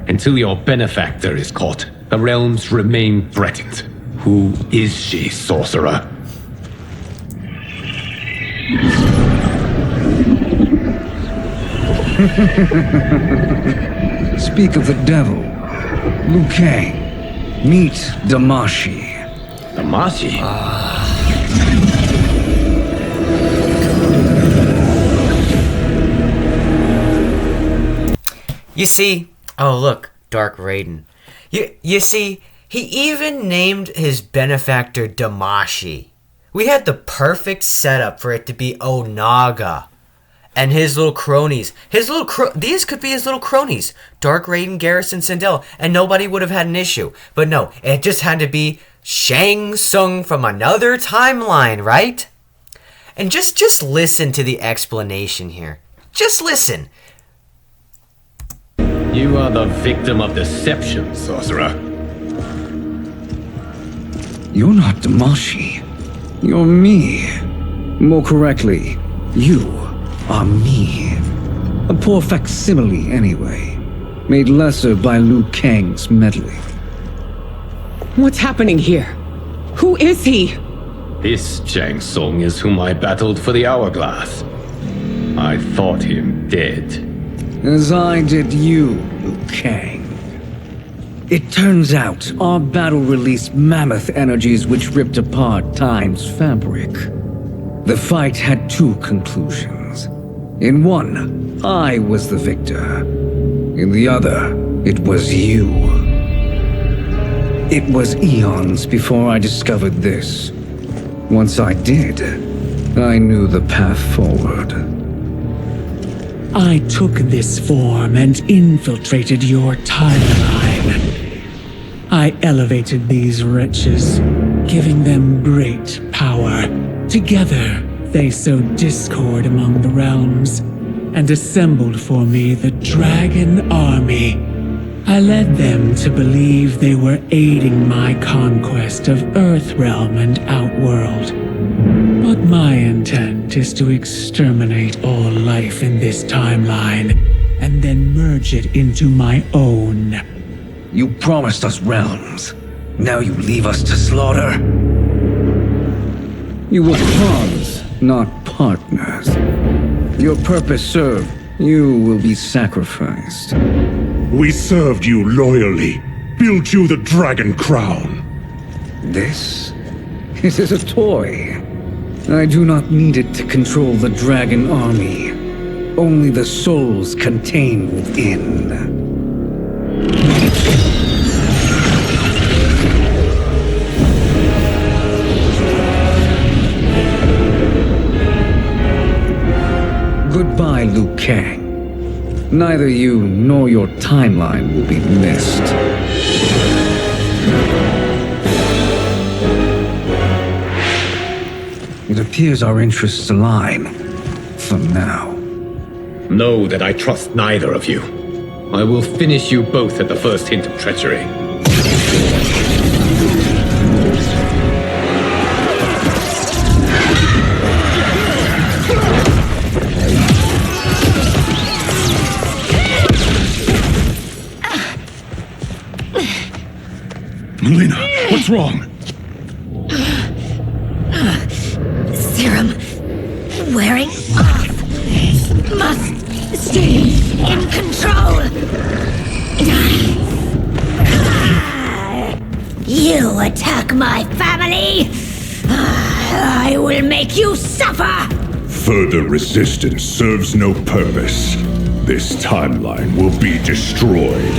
Until your benefactor is caught, the realms remain threatened. Who is she, sorcerer? Speak of the devil. Liu Kang. Meet Damashi. Damashi? You see, oh look, Dark Raiden. You see, he even named his benefactor Damashi. We had the perfect setup for it to be Onaga. And his little cronies. These could be his little cronies. Dark Raiden, Garrison, Sindel. And nobody would have had an issue. But no, it just had to be Shang Tsung from another timeline, right? And just listen to the explanation here. Just listen. You are the victim of deception, sorcerer. You're not Damashi. You're me. More correctly, you are me. A poor facsimile, anyway. Made lesser by Liu Kang's meddling. What's happening here? Who is he? This Shang Tsung is whom I battled for the Hourglass. I thought him dead. As I did you, Liu Kang. It turns out our battle released mammoth energies which ripped apart time's fabric. The fight had two conclusions. In one, I was the victor. In the other, it was you. It was eons before I discovered this. Once I did, I knew the path forward. I took this form and infiltrated your timeline. I elevated these wretches, giving them great power. Together, They sowed discord among the realms and assembled for me the Dragon Army. I led them to believe they were aiding my conquest of Earthrealm and Outworld. But my intent is to exterminate all life in this timeline and then merge it into my own. You promised us realms. Now you leave us to slaughter? You were pawns, not partners. Your purpose served. You will be sacrificed. We served you loyally, built you the Dragon Crown. This? It is a toy. I do not need it to control the Dragon Army. Only the souls contained within. Goodbye, Liu Kang. Neither you nor your timeline will be missed. It appears our interests align. For now. Know that I trust neither of you. I will finish you both at the first hint of treachery. Melina, what's wrong? Serum wearing off. Must stay in control. You attack my family, I will make you suffer. Further resistance serves no purpose. This timeline will be destroyed.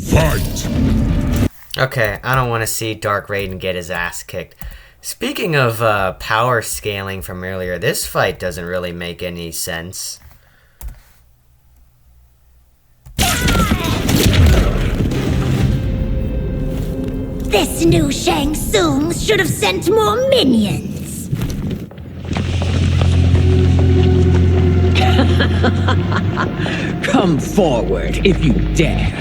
Fight! Okay, I don't want to see Dark Raiden get his ass kicked. Speaking of power scaling from earlier, this fight doesn't really make any sense. This new Shang Tsung should have sent more minions. Come forward if you dare.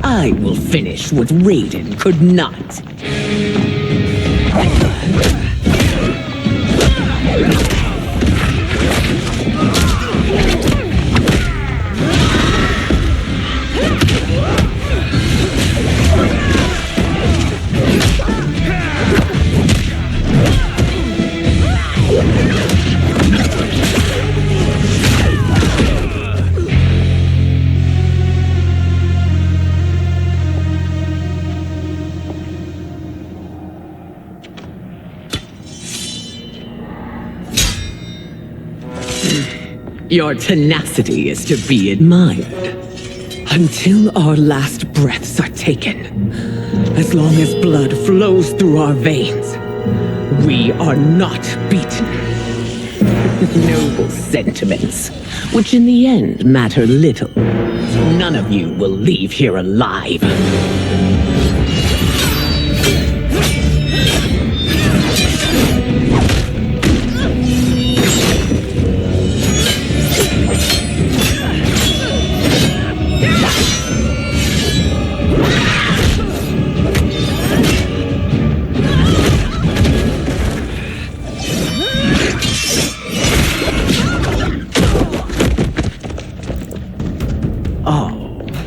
I will finish what Raiden could not. Your tenacity is to be admired. Until our last breaths are taken, as long as blood flows through our veins, we are not beaten. Noble sentiments, which in the end matter little. None of you will leave here alive.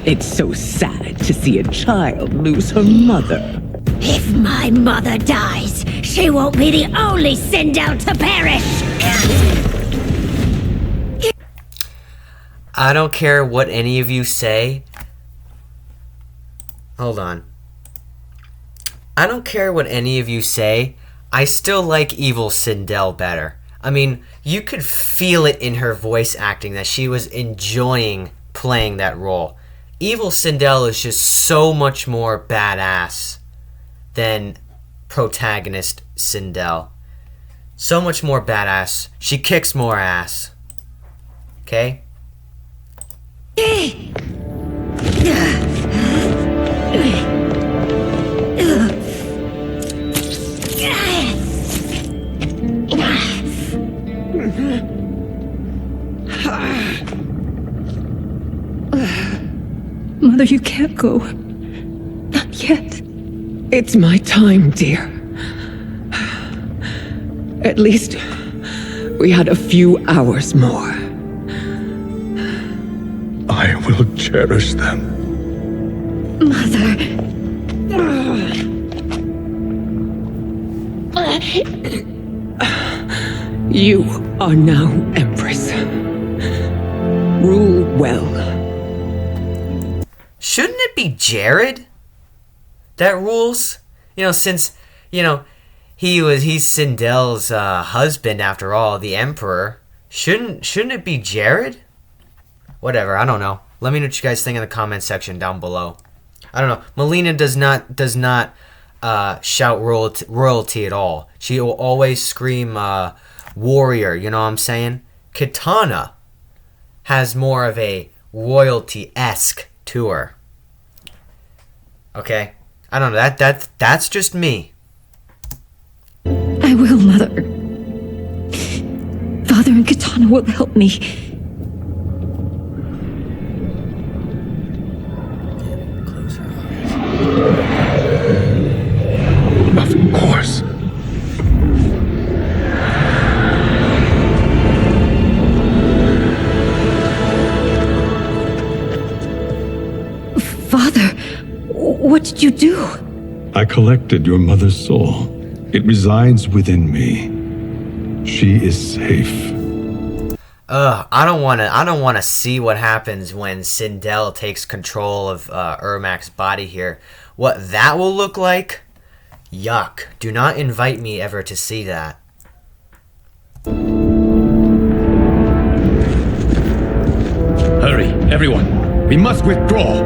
It's so sad to see a child lose her mother. If my mother dies, she won't be the only Sindel to perish! I don't care what any of you say. Hold on. I don't care what any of you say. I still like Evil Sindel better. I mean, you could feel it in her voice acting that she was enjoying playing that role. Evil Sindel is just so much more badass than protagonist Sindel. So much more badass. She kicks more ass. Okay? go. Not yet. It's my time, dear. At least we had a few hours more. I will cherish them. Mother. You are now Empress. Rule well. Shouldn't it be Jared that rules? Since, he's Sindel's husband after all, the Emperor. Shouldn't it be Jared? Whatever, I don't know. Let me know what you guys think in the comment section down below. I don't know. Melina does not shout royalty at all. She will always scream warrior, you know what I'm saying? Kitana has more of a royalty-esque to her. Okay? I don't know. That's just me. I will, Mother. Father and Kitana will help me. Of course. Father, what did you do? I collected your mother's soul. It resides within me. She is safe. I don't wanna see what happens when Sindel takes control of Ermac's body here. What that will look like? Yuck. Do not invite me ever to see that. Hurry, everyone. We must withdraw.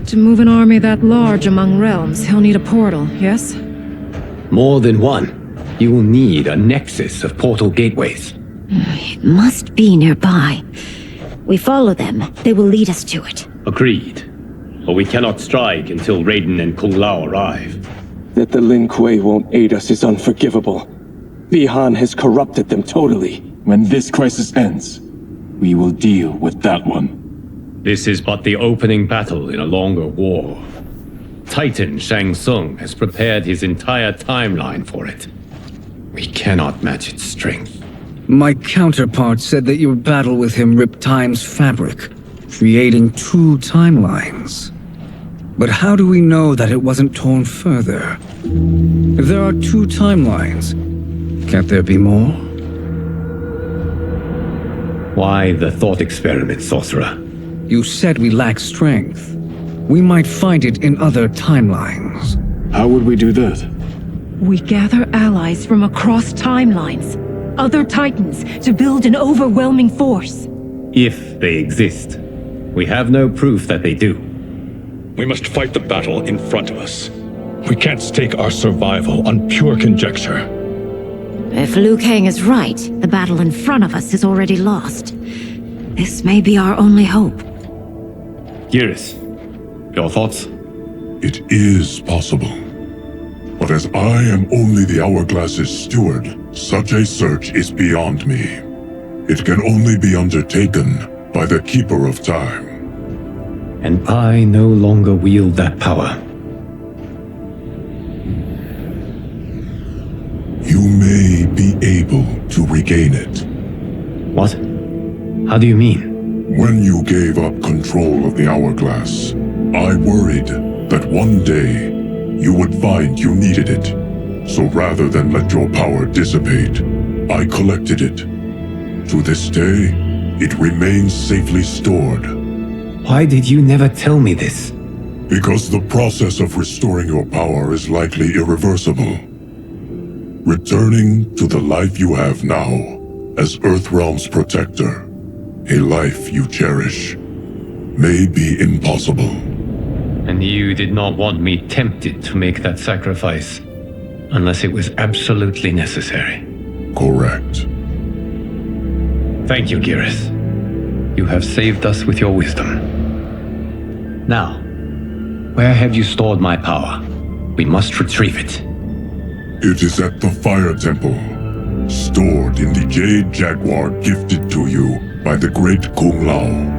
To move an army that large among realms, he'll need a portal, yes? More than one. You will need a nexus of portal gateways. It must be nearby. We follow them. They will lead us to it. Agreed. But we cannot strike until Raiden and Kung Lao arrive. That the Lin Kuei won't aid us is unforgivable. Bi-Han has corrupted them totally. When this crisis ends, we will deal with that one. This is but the opening battle in a longer war. Titan Shang Tsung has prepared his entire timeline for it. We cannot match its strength. My counterpart said that your battle with him ripped time's fabric, creating 2 timelines. But how do we know that it wasn't torn further? If there are 2 timelines, can't there be more? Why the thought experiment, sorcerer? You said we lack strength. We might find it in other timelines. How would we do that? We gather allies from across timelines, other titans, to build an overwhelming force. If they exist. We have no proof that they do. We must fight the battle in front of us. We can't stake our survival on pure conjecture. If Liu Kang is right, the battle in front of us is already lost. This may be our only hope. Geras, your thoughts? It is possible. But as I am only the Hourglass's steward, such a search is beyond me. It can only be undertaken by the Keeper of Time. And I no longer wield that power. You may be able to regain it. What? How do you mean? When you gave up control of the Hourglass, I worried that one day you would find you needed it. So rather than let your power dissipate, I collected it. To this day, it remains safely stored. Why did you never tell me this? Because the process of restoring your power is likely irreversible. Returning to the life you have now, as Earthrealm's protector, a life you cherish, may be impossible. And you did not want me tempted to make that sacrifice. unless it was absolutely necessary. Correct. Thank you, Geras. You have saved us with your wisdom. Now, where have you stored my power? We must retrieve it. It is at the Fire Temple, stored in the Jade Jaguar gifted to you by the great Kung Lao.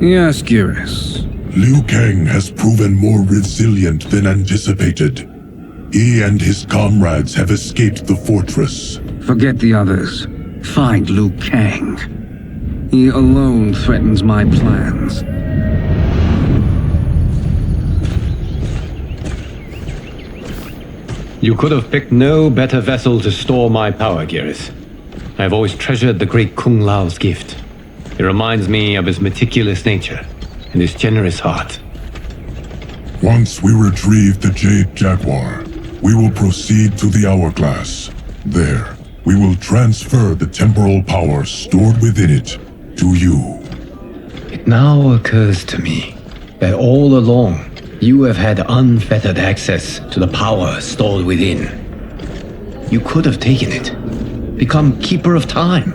Yes, Geras. Liu Kang has proven more resilient than anticipated. He and his comrades have escaped the fortress. Forget the others. Find Liu Kang. He alone threatens my plans. You could have picked no better vessel to store my power, Geras. I have always treasured the great Kung Lao's gift. It reminds me of his meticulous nature and his generous heart. Once we retrieve the Jade Jaguar, we will proceed to the Hourglass. There, we will transfer the temporal power stored within it to you. It now occurs to me that all along, you have had unfettered access to the power stored within. You could have taken it, become Keeper of Time,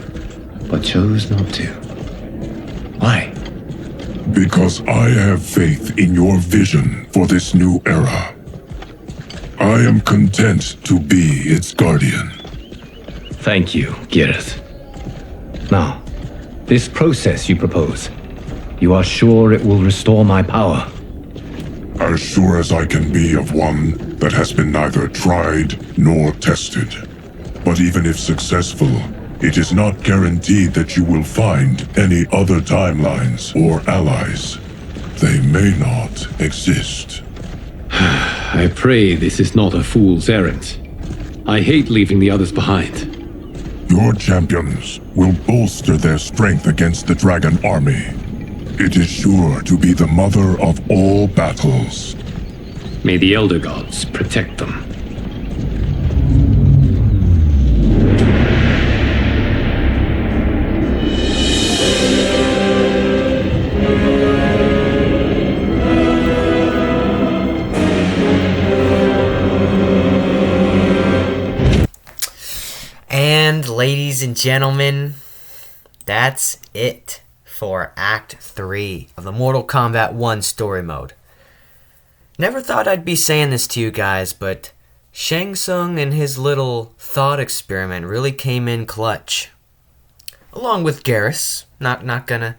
but chose not to. Why? Because I have faith in your vision for this new era. I am content to be its guardian. Thank you, Geras. Now, this process you propose, you are sure it will restore my power? As sure as I can be of one that has been neither tried nor tested. But even if successful, it is not guaranteed that you will find any other timelines or allies. They may not exist. I pray this is not a fool's errand. I hate leaving the others behind. Your champions will bolster their strength against the Dragon Army. It is sure to be the mother of all battles. May the Elder Gods protect them. And ladies and gentlemen, that's it for Act 3 of the Mortal Kombat 1 story mode. Never thought I'd be saying this to you guys, but Shang Tsung and his little thought experiment really came in clutch. Along with Geras, not gonna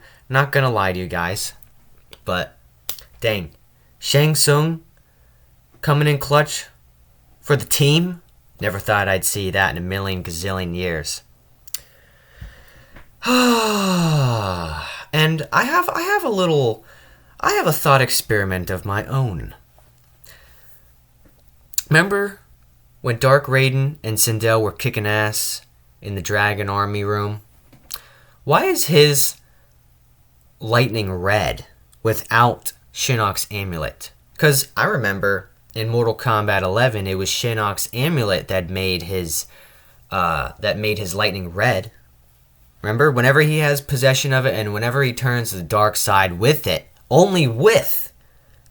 lie to you guys, but dang, Shang Tsung coming in clutch for the team. Never thought I'd see that in a million gazillion years. And I have a thought experiment of my own. Remember when Dark Raiden and Sindel were kicking ass in the Dragon Army room? Why is his lightning red without Shinnok's amulet? Because I remember in Mortal Kombat 11, it was Shinnok's amulet that made his lightning red. Remember, whenever he has possession of it and whenever he turns to the dark side with it, only with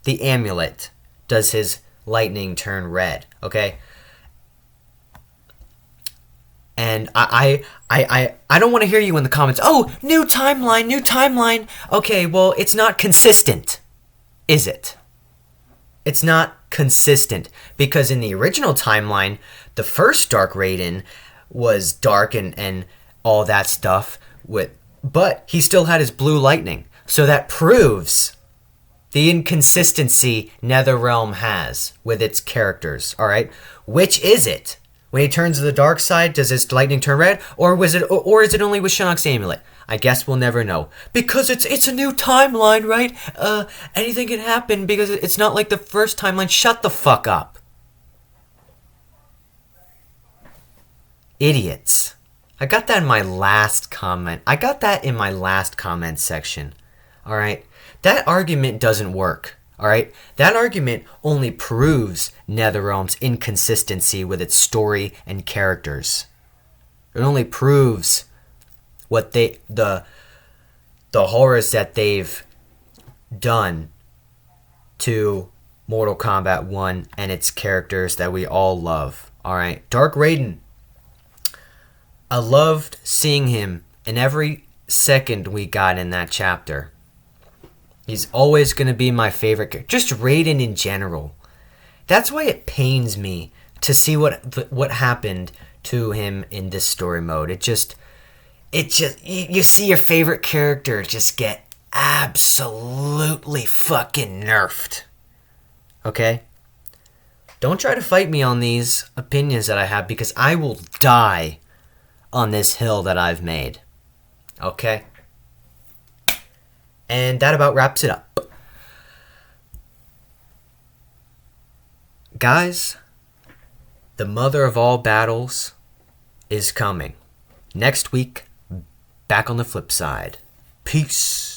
the amulet does his lightning turn red, okay? And I don't want to hear you in the comments, oh, new timeline. Okay, well, it's not consistent, is it? It's not consistent, because in the original timeline, the first Dark Raiden was dark and all that stuff, but he still had his blue lightning. So that proves the inconsistency NetherRealm has with its characters, alright? Which is it? When he turns to the dark side, does his lightning turn red? Or is it only with Shinnok's amulet? I guess we'll never know. Because it's a new timeline, right? Anything can happen because it's not like the first timeline. Shut the fuck up. Idiots. I got that in my last comment. I got that in my last comment section. Alright? That argument doesn't work. Alright? That argument only proves NetherRealm's inconsistency with its story and characters. It only proves what the horrors that they've done to Mortal Kombat 1 and its characters that we all love. Alright, Dark Raiden. I loved seeing him in every second we got in that chapter. He's always going to be my favorite character. Just Raiden in general. That's why it pains me to see what happened to him in this story mode. It just you see your favorite character just get absolutely fucking nerfed. Okay? Don't try to fight me on these opinions that I have, because I will die on this hill that I've made. Okay? And that about wraps it up. Guys, the mother of all battles is coming. Next week, back on the flip side. Peace.